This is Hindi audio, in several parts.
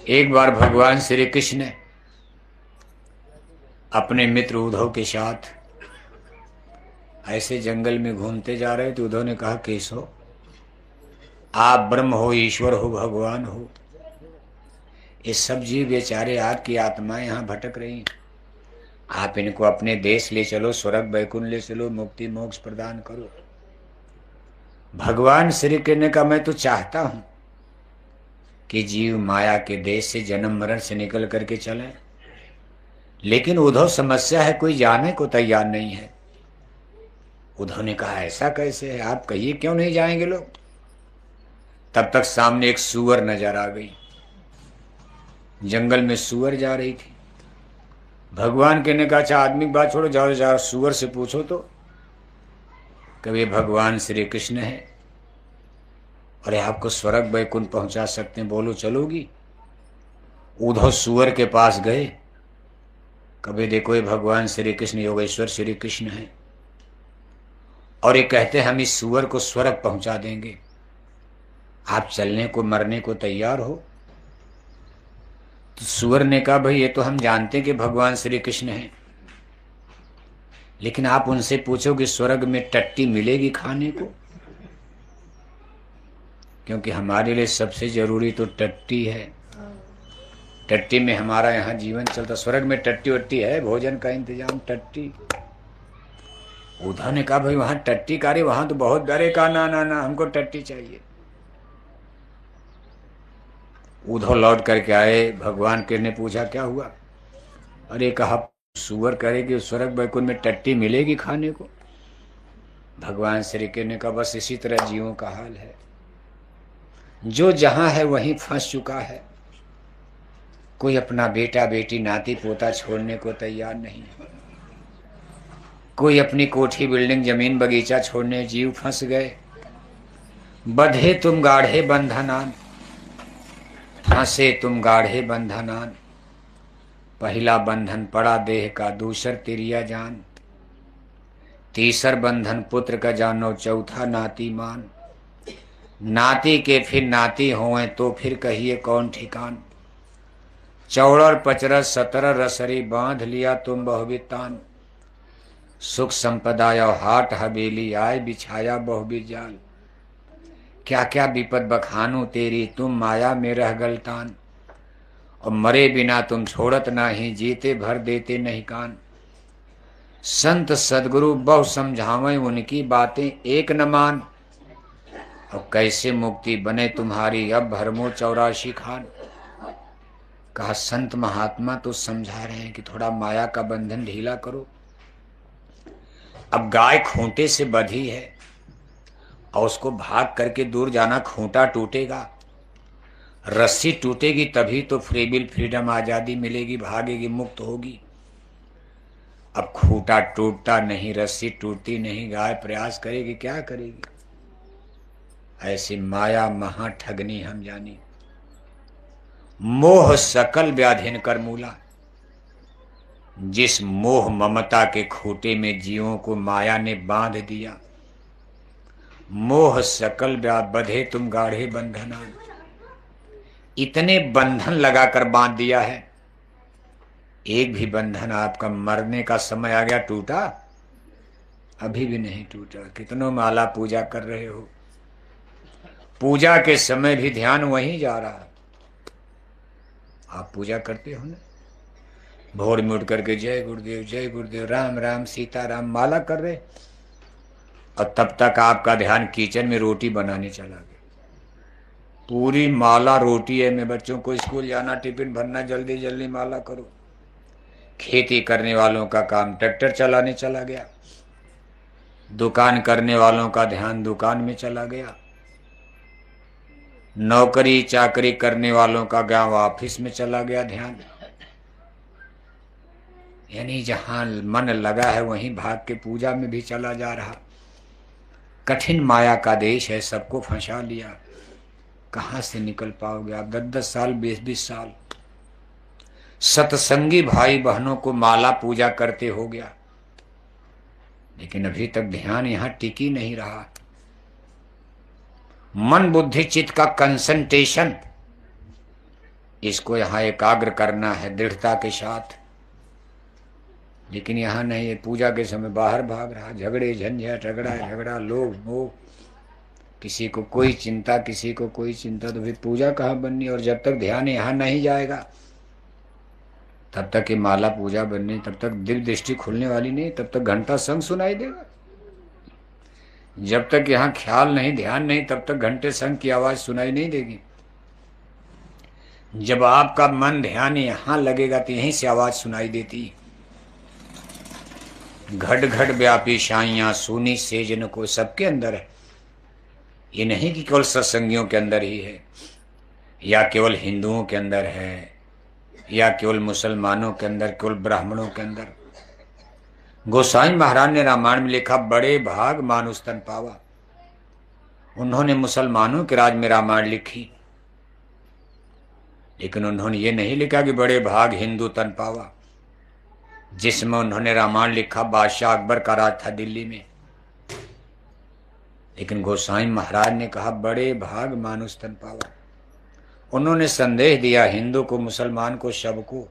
एक बार भगवान श्री कृष्ण अपने मित्र उद्धव के साथ ऐसे जंगल में घूमते जा रहे तो उद्धव ने कहा, केशव आप ब्रह्म हो, ईश्वर हो, भगवान हो, ये सब जीव बेचारे आपकी आत्माएं यहाँ भटक रही हैं, आप इनको अपने देश ले चलो, स्वर्ग वैकुंठ ले चलो, मुक्ति मोक्ष प्रदान करो। भगवान श्री कृष्ण का मैं तो चाहता हूं कि जीव माया के देश से, जन्म मरण से निकल करके चले, लेकिन उद्धव समस्या है, कोई जाने को तैयार नहीं है। उद्धव ने कहा, ऐसा कैसे है, आप कहिए क्यों नहीं जाएंगे लोग। तब तक सामने एक सूअर नजर आ गई, जंगल में सूअर जा रही थी। भगवान के ने कहा, अच्छा आदमी की बात छोड़ो, जाओ जाओ सूअर से पूछो तो कभी भगवान श्री कृष्ण है और आपको स्वर्ग वैकुंठ पहुंचा सकते हैं, बोलो चलोगी। उद्धव सूअर के पास गए, कभी देखो ये भगवान श्री कृष्ण योगेश्वर श्री कृष्ण है और ये कहते हैं हम इस सूअर को स्वर्ग पहुंचा देंगे, आप चलने को मरने को तैयार हो। तो सूअर ने कहा, भाई ये तो हम जानते हैं कि भगवान श्री कृष्ण हैं, लेकिन आप उनसे पूछो कि स्वर्ग में टट्टी मिलेगी खाने को, क्योंकि हमारे लिए सबसे जरूरी तो टट्टी है, टट्टी में हमारा यहाँ जीवन चलता। स्वर्ग में टट्टी वट्टी है, भोजन का इंतजाम, टट्टी। उद्धव ने कहा, भाई वहां टट्टी का, वहां तो बहुत डरे। कहा, ना ना ना, हमको टट्टी चाहिए। उद्धव लौट करके आए, भगवान के ने पूछा क्या हुआ। अरे कहा, सूअर करे कि स्वर्ग वैकुंठ में टट्टी मिलेगी खाने को। भगवान श्री कृष्ण ने कहा, बस इसी तरह जीवों का हाल है, जो जहां है वहीं फंस चुका है। कोई अपना बेटा बेटी नाती पोता छोड़ने को तैयार नहीं है, कोई अपनी कोठी बिल्डिंग जमीन बगीचा छोड़ने, जीव फंस गए। बंधे तुम गाढ़े बंधनान, फंसे तुम गाढ़े बंधनान, पहला बंधन पड़ा देह का, दूसर तिरिया जान, तीसर बंधन पुत्र का जानो, चौथा नाती मान, नाती के फिर नाती होए तो फिर कहिए कौन ठिकान, चौड़र पचरस 17 रसरी, बांध लिया तुम बहुवितान, सुख संपदा हाट हवेली, आए बिछाया बहुवित जाल, क्या क्या विपद बखानू तेरी, तुम माया में रह गलतान, और मरे बिना तुम छोड़त नाही, जीते भर देते नहीं कान, संत सदगुरु बहु समझावें उनकी बातें एक न मान, और कैसे मुक्ति बने तुम्हारी अब भरमो 84 खान। कहा, संत महात्मा तो समझा रहे हैं कि थोड़ा माया का बंधन ढीला करो। अब गाय खूंटे से बंधी है और उसको भाग करके दूर जाना, खूंटा टूटेगा, रस्सी टूटेगी, तभी तो फ्री विल फ्रीडम, आजादी मिलेगी, भागेगी, मुक्त होगी। अब खूंटा टूटता नहीं, रस्सी टूटती नहीं, गाय प्रयास करेगी, क्या करेगी। ऐसी माया महा ठगनी हम जानी, मोह सकल व्याधिन कर मूला। जिस मोह ममता के खूंटे में जीवों को माया ने बांध दिया, मोह सकल बधे तुम गाढ़े बंधना, इतने बंधन लगाकर बांध दिया है, एक भी बंधन आपका मरने का समय आ गया टूटा? अभी भी नहीं टूटा। कितनों माला पूजा कर रहे हो, पूजा के समय भी ध्यान वहीं जा रहा है। आप पूजा करते हो ना, भोर में उठ करके जय गुरुदेव जय गुरुदेव, राम राम सीता राम माला कर रहे, और तब तक आपका ध्यान किचन में रोटी बनाने चला गया। पूरी माला रोटी है, मैं बच्चों को स्कूल जाना, टिफिन भरना, जल्दी जल्दी माला करो। खेती करने वालों का काम ट्रैक्टर चलाने चला गया, दुकान करने वालों का ध्यान दुकान में चला गया, नौकरी चाकरी करने वालों का गांव ऑफिस में चला गया ध्यान। यानी जहां मन लगा है वहीं भाग के पूजा में भी चला जा रहा। कठिन माया का देश है, सबको फंसा लिया, कहां से निकल पाओगे आप? 10-10 साल 20-20 साल सत्संगी भाई बहनों को माला पूजा करते हो गया, लेकिन अभी तक ध्यान यहां टिकी नहीं रहा। मन बुद्धि चित्त का कंसंट्रेशन इसको यहाँ एकाग्र करना है दृढ़ता के साथ। लेकिन यहाँ नहीं है, पूजा के समय बाहर भाग रहा, झगड़े झंझट, झगड़ा लोभ मोह, किसी को कोई चिंता, किसी को कोई चिंता, तो फिर पूजा कहाँ बननी। और जब तक ध्यान यहाँ नहीं जाएगा तब तक ये माला पूजा बननी, तब तक दिव्य दृष्टि खुलने वाली नहीं, तब तक घंटा संग सुनाई देगा। जब तक यहाँ ख्याल नहीं, ध्यान नहीं, तब तक घंटे संग की आवाज सुनाई नहीं देगी। जब आपका मन ध्यान यहाँ लगेगा तो यहीं से आवाज सुनाई देती। घट घट व्यापी साइयां सूनी सेजन को, सबके अंदर है। ये नहीं कि केवल सत्संगियों के अंदर ही है, या केवल हिंदुओं के अंदर है, या केवल मुसलमानों के अंदर, केवल ब्राह्मणों के अंदर। गोसाई महाराज ने रामायण में लिखा, बड़े भाग मानुष तन पावा। उन्होंने मुसलमानों के राज में रामायण लिखी, लेकिन उन्होंने ये नहीं लिखा कि बड़े भाग हिंदू तन पावा। जिसमें उन्होंने रामायण लिखा, बादशाह अकबर का राज था दिल्ली में, लेकिन गोसाई महाराज ने कहा बड़े भाग मानुष तन पावा। उन्होंने संदेश दिया हिंदू को, मुसलमान को, सबको,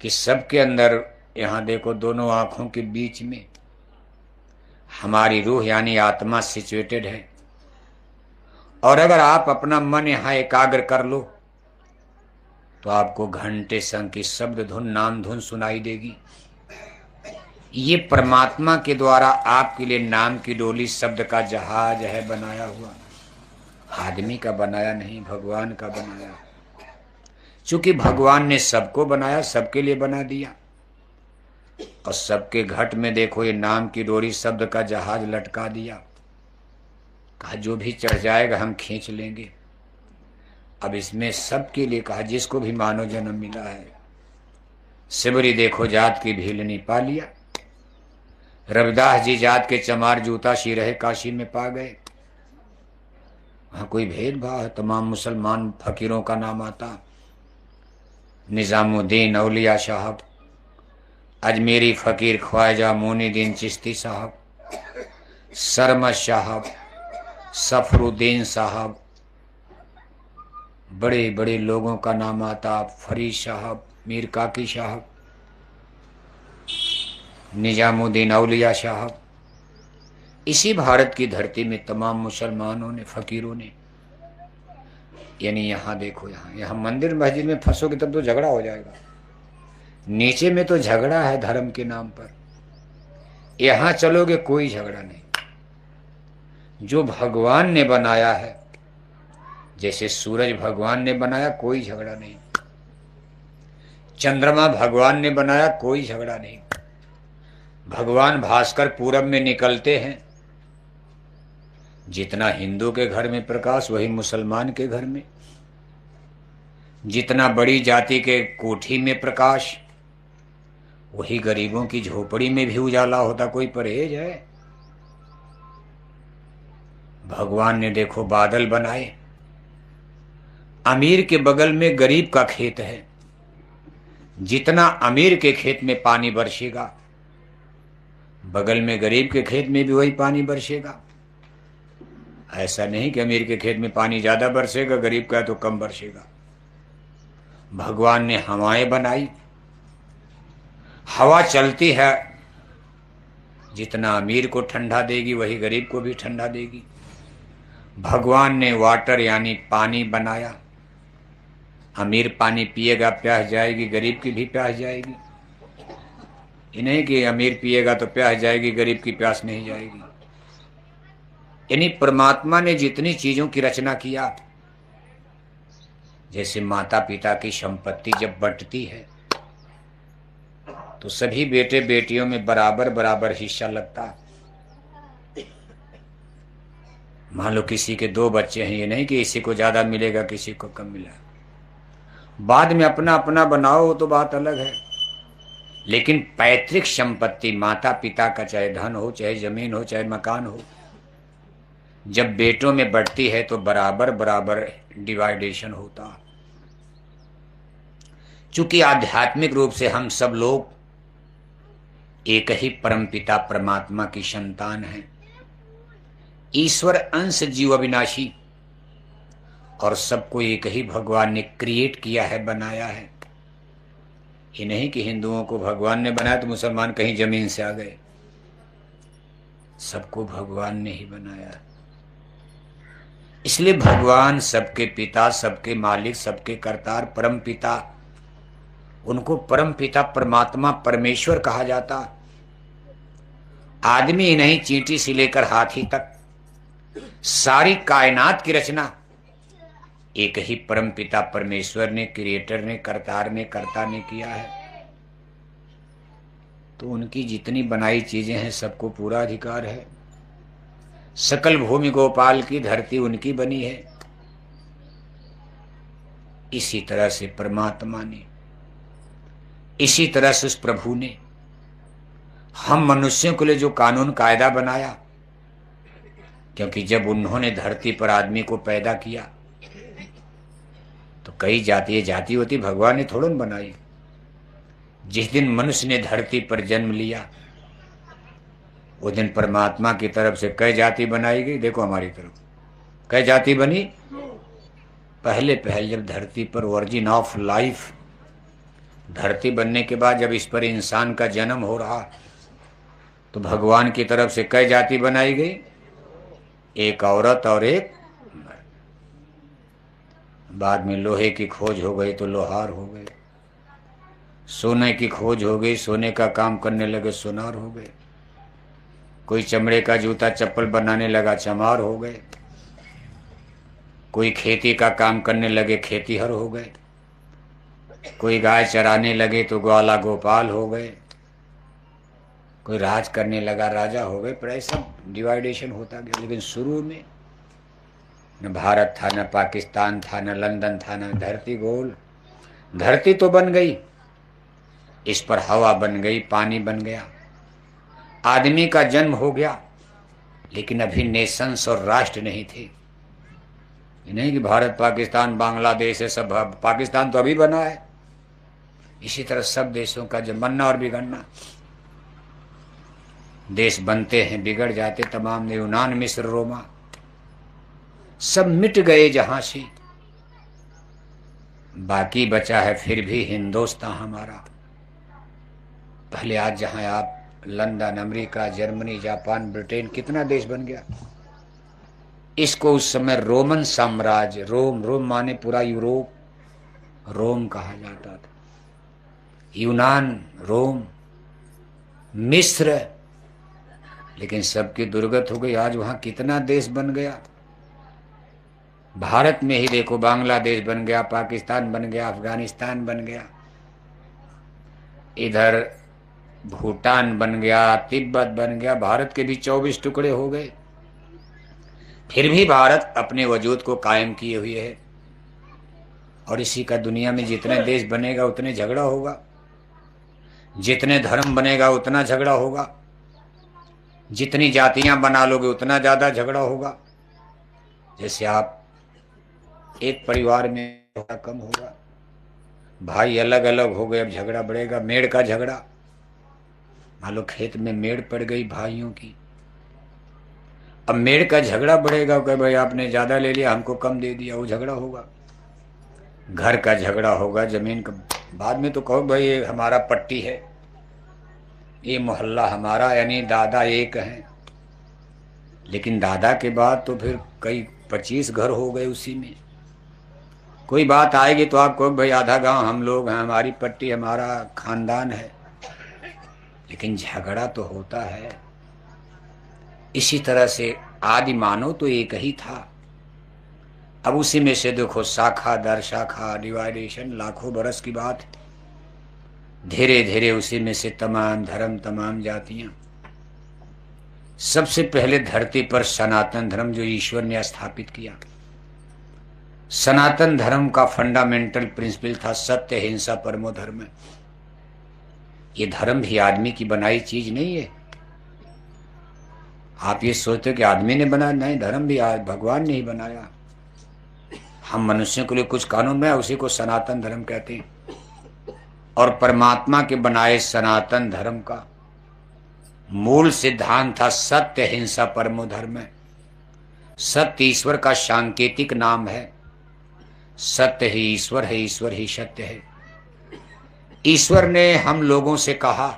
कि सबके अंदर यहाँ देखो दोनों आंखों के बीच में हमारी रूह यानी आत्मा सिचुएटेड है। और अगर आप अपना मन यहाँ एकाग्र कर लो तो आपको घंटे संग की शब्द धुन, नाम धुन सुनाई देगी। ये परमात्मा के द्वारा आपके लिए नाम की डोली, शब्द का जहाज है बनाया हुआ, आदमी का बनाया नहीं, भगवान का बनाया। चूंकि भगवान ने सबको बनाया, सबके लिए बना दिया, और सबके घट में देखो ये नाम की डोरी, शब्द का जहाज लटका दिया। कहा जो भी चढ़ जाएगा हम खींच लेंगे। अब इसमें सबके लिए कहा, जिसको भी मानव जन्म मिला है। सिबरी देखो जात की भीलनी पा लिया। रविदास जी जात के चमार जूता सी रहे काशी में पा गए। वहां कोई भेदभाव है, तमाम मुसलमान फकीरों का नाम आता। निजामुद्दीन औलिया साहब, अजमेरी फकीर ख्वाजा मोइनुद्दीन चिश्ती साहब, सरमद साहब, सफरुद्दीन साहब, बड़े बड़े लोगों का नाम आता। फरीद साहब, मीर काकी साहब, निजामुद्दीन औलिया साहब। इसी भारत की धरती में तमाम मुसलमानों ने, फकीरों ने, यानी यहाँ देखो, यहाँ मंदिर मस्जिद में फंसोगे तब तो झगड़ा हो जाएगा। नीचे में तो झगड़ा है धर्म के नाम पर, यहाँ चलोगे कोई झगड़ा नहीं। जो भगवान ने बनाया है, जैसे सूरज भगवान ने बनाया, कोई झगड़ा नहीं। चंद्रमा भगवान ने बनाया, कोई झगड़ा नहीं। भगवान भास्कर पूरब में निकलते हैं। जितना हिंदू के घर में प्रकाश, वही मुसलमान के घर में। जितना बड़ी जाति के कोठी में प्रकाश, वही गरीबों की झोपड़ी में भी उजाला होता। कोई परहेज है? भगवान ने देखो बादल बनाए। अमीर के बगल में गरीब का खेत है। जितना अमीर के खेत में पानी बरसेगा, बगल में गरीब के खेत में भी वही पानी बरसेगा। ऐसा नहीं कि अमीर के खेत में पानी ज्यादा बरसेगा, गरीब का तो कम बरसेगा। भगवान ने हवाएं बनाई। हवा चलती है, जितना अमीर को ठंडा देगी वही गरीब को भी ठंडा देगी। भगवान ने वाटर यानी पानी बनाया। अमीर पानी पिएगा प्यास जाएगी, गरीब की भी प्यास जाएगी। ये नहीं कि अमीर पिएगा तो प्यास जाएगी, गरीब की प्यास नहीं जाएगी। यानी परमात्मा ने जितनी चीजों की रचना किया, जैसे माता पिता की संपत्ति जब बंटती है तो सभी बेटे बेटियों में बराबर बराबर हिस्सा लगता। मान लो किसी के 2 बच्चे हैं, ये नहीं कि किसी को ज्यादा मिलेगा किसी को कम मिला। बाद में अपना अपना बनाओ तो बात अलग है, लेकिन पैतृक संपत्ति माता पिता का, चाहे धन हो, चाहे जमीन हो, चाहे मकान हो, जब बेटों में बढ़ती है तो बराबर बराबर डिवाइडेशन होता। चूंकि आध्यात्मिक रूप से हम सब लोग एक ही परमपिता परमात्मा की संतान हैं। ईश्वर अंश जीव अविनाशी, और सबको एक ही भगवान ने क्रिएट किया है, बनाया है। ये नहीं कि हिंदुओं को भगवान ने बनाया तो मुसलमान कहीं जमीन से आ गए। सबको भगवान ने ही बनाया है। इसलिए भगवान सबके पिता, सबके मालिक, सबके करतार, परम पिता, उनको परम पिता परमात्मा परमेश्वर कहा जाता। आदमी ही नहीं, चींटी से लेकर हाथी तक सारी कायनात की रचना एक ही परम पिता परमेश्वर ने, क्रिएटर ने, करतार ने, कर्ता ने किया है। तो उनकी जितनी बनाई चीजें हैं सबको पूरा अधिकार है। सकल भूमि गोपाल की धरती उनकी बनी है। इसी तरह से परमात्मा ने, इसी तरह से उस प्रभु ने हम मनुष्यों के लिए जो कानून कायदा बनाया, क्योंकि जब उन्होंने धरती पर आदमी को पैदा किया तो कई जाति होती, भगवान ने थोड़ा बनाई। जिस दिन मनुष्य ने धरती पर जन्म लिया उस दिन परमात्मा की तरफ से कई जाति बनाई गई। देखो हमारी तरफ कई जाति बनी। पहले जब धरती पर ओरिजिन ऑफ लाइफ, धरती बनने के बाद जब इस पर इंसान का जन्म हो रहा तो भगवान की तरफ से कई जाति बनाई गई, एक औरत और एक मर्द। बाद में लोहे की खोज हो गई तो लोहार हो गए, सोने की खोज हो गई, सोने का काम करने लगे, सोनार हो गए। कोई चमड़े का जूता चप्पल बनाने लगा, चमार हो गए। कोई खेती का काम करने लगे, खेतीहर हो गए। कोई गाय चराने लगे तो ग्वाला गोपाल हो गए। कोई राज करने लगा, राजा हो गए। पर ऐसा डिवाइडेशन होता गया। लेकिन शुरू में न भारत था, न पाकिस्तान था, न लंदन था, न धरती गोल। धरती तो बन गई, इस पर हवा बन गई, पानी बन गया, आदमी का जन्म हो गया। लेकिन अभी नेशंस और राष्ट्र नहीं थे। ये नहीं कि भारत, पाकिस्तान, बांग्लादेश है सब। पाकिस्तान तो अभी बना है। इसी तरह सब देशों का जब बनना और बिगड़ना, देश बनते हैं, बिगड़ जाते तमाम। यूनान, मिस्र, रोमा सब मिट गए जहां से। बाकी बचा है फिर भी हिंदुस्तान हमारा। पहले आज जहां आप London, America, Germany, Japan, Britain, कितना देश बन गया। इसको उस समय रोमन साम्राज्य, रोम माने पूरा यूरोप, रोम कहा जाता था। यूनान, रोम, मिस्र, लेकिन सबकी दुर्गत हो गई। आज वहां कितना देश बन गया। भारत में ही देखो, बांग्लादेश बन गया, पाकिस्तान बन गया, अफगानिस्तान बन गया, इधर भूटान बन गया, तिब्बत बन गया। भारत के भी 24 टुकड़े हो गए। फिर भी भारत अपने वजूद को कायम किए हुए है। और इसी का दुनिया में जितने देश बनेगा उतने झगड़ा होगा, जितने धर्म बनेगा उतना झगड़ा होगा, जितनी जातियां बना लोगे उतना ज्यादा झगड़ा होगा। जैसे आप एक परिवार में थोड़ा कम होगा, भाई अलग अलग हो गए, अब झगड़ा बढ़ेगा। मेड़ का झगड़ा, मान लो खेत में मेड़ पड़ गई भाइयों की, अब मेड़ का झगड़ा बढ़ेगा कि भाई आपने ज्यादा ले लिया, हमको कम दे दिया, वो झगड़ा होगा। घर का झगड़ा होगा, जमीन का। बाद में तो कहो भाई ये हमारा पट्टी है, ये मोहल्ला हमारा, यानी दादा एक हैं। लेकिन दादा के बाद तो फिर कई 25 घर हो गए उसी में। कोई बात आएगी तो आप कहो भाई आधा गांव हम लोग हैं, हमारी पट्टी, हमारा खानदान है। लेकिन झगड़ा तो होता है। इसी तरह से आदि मानव तो एक ही था। अब उसी में से देखो शाखा दर शाखा, डिवाइडेशन, लाखों बरस की बात। धीरे धीरे उसी में से तमाम धर्म, तमाम जातियां। सबसे पहले धरती पर सनातन धर्म जो ईश्वर ने स्थापित किया। सनातन धर्म का फंडामेंटल प्रिंसिपल था सत्य, हिंसा, परमो धर्म। ये धर्म भी आदमी की बनाई चीज नहीं है। आप ये सोचते हो कि आदमी ने बनाया, नहीं, धर्म भी आज भगवान ने ही बनाया। हम मनुष्यों के लिए कुछ कानून बनाया, उसी को सनातन धर्म कहते हैं। और परमात्मा के बनाए सनातन धर्म का मूल सिद्धांत था सत्य, हिंसा, परमो धर्म। सत्य ईश्वर का सांकेतिक नाम है। सत्य ही ईश्वर है, ईश्वर ही सत्य है। ईश्वर ने हम लोगों से कहा,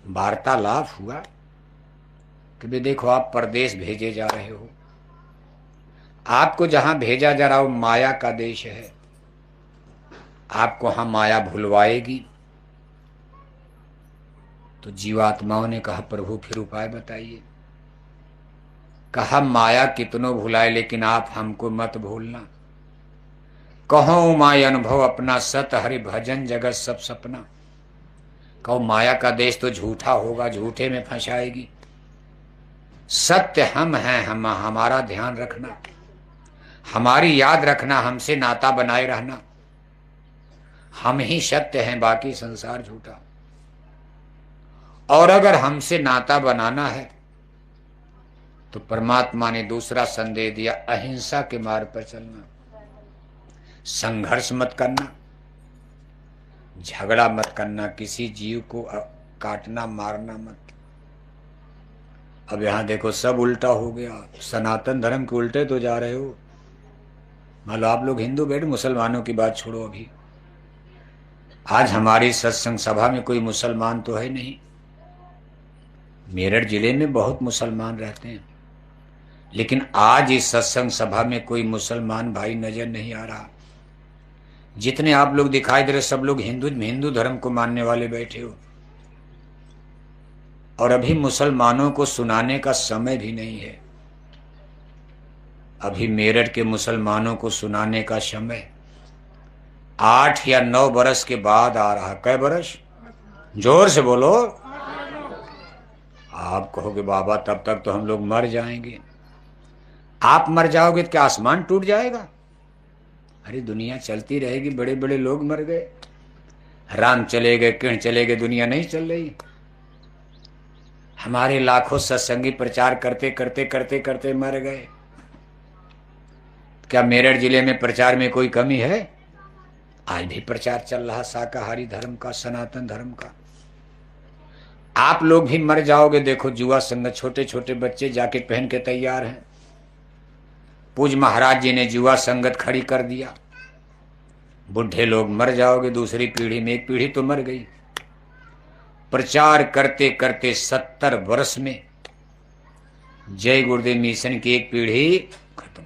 वार्तालाप हुआ कि भाई देखो आप परदेश भेजे जा रहे हो, आपको जहां भेजा जा रहा हो माया का देश है, आपको हम माया भुलवाएगी। तो जीवात्माओं ने कहा प्रभु फिर उपाय बताइए। कहा माया कितनों भुलाए लेकिन आप हमको मत भूलना। कहो माय अनुभव अपना, सत हरि भजन जगत सब सपना। कहो माया का देश तो झूठा होगा, झूठे में फंसाएगी। सत्य हम हैं, हम हमारा ध्यान रखना, हमारी याद रखना, हमसे नाता बनाए रहना। हम ही सत्य हैं, बाकी संसार झूठा। और अगर हमसे नाता बनाना है तो परमात्मा ने दूसरा संदेश दिया, अहिंसा के मार्ग पर चलना, संघर्ष मत करना, झगड़ा मत करना, किसी जीव को काटना मारना मत। अब यहां देखो सब उल्टा हो गया, सनातन धर्म के उल्टे तो जा रहे हो। मान लो आप लोग हिंदू बैठ, मुसलमानों की बात छोड़ो। अभी आज हमारी सत्संग सभा में कोई मुसलमान तो है नहीं। मेरठ जिले में बहुत मुसलमान रहते हैं, लेकिन आज इस सत्संग सभा में कोई मुसलमान भाई नजर नहीं आ रहा। जितने आप लोग दिखाई दे रहे सब लोग हिंदू धर्म को मानने वाले बैठे हो। और अभी मुसलमानों को सुनाने का समय भी नहीं है। अभी मेरठ के मुसलमानों को सुनाने का समय 8 या 9 बरस के बाद आ रहा। कै बरस? जोर से बोलो। आप कहोगे बाबा तब तक तो हम लोग मर जाएंगे। आप मर जाओगे तो क्या आसमान टूट जाएगा? अरे दुनिया चलती रहेगी, बड़े बड़े लोग मर गए, राम चले गए, कृष्ण चले गए, दुनिया नहीं चल रही। हमारे लाखों सत्संगी प्रचार करते करते करते करते मर गए। क्या मेरठ जिले में प्रचार में कोई कमी है? आज भी प्रचार चल रहा शाकाहारी धर्म का, सनातन धर्म का। आप लोग भी मर जाओगे। देखो जुआ संगत, छोटे छोटे बच्चे जैकेट पहन के तैयार हैं। पूज महाराज जी ने जुआ संगत खड़ी कर दिया। बुढ़े लोग मर जाओगे दूसरी पीढ़ी में, एक पीढ़ी तो मर गई। प्रचार करते करते 70 वर्ष में जय गुरुदेव मिशन की एक पीढ़ी खत्म।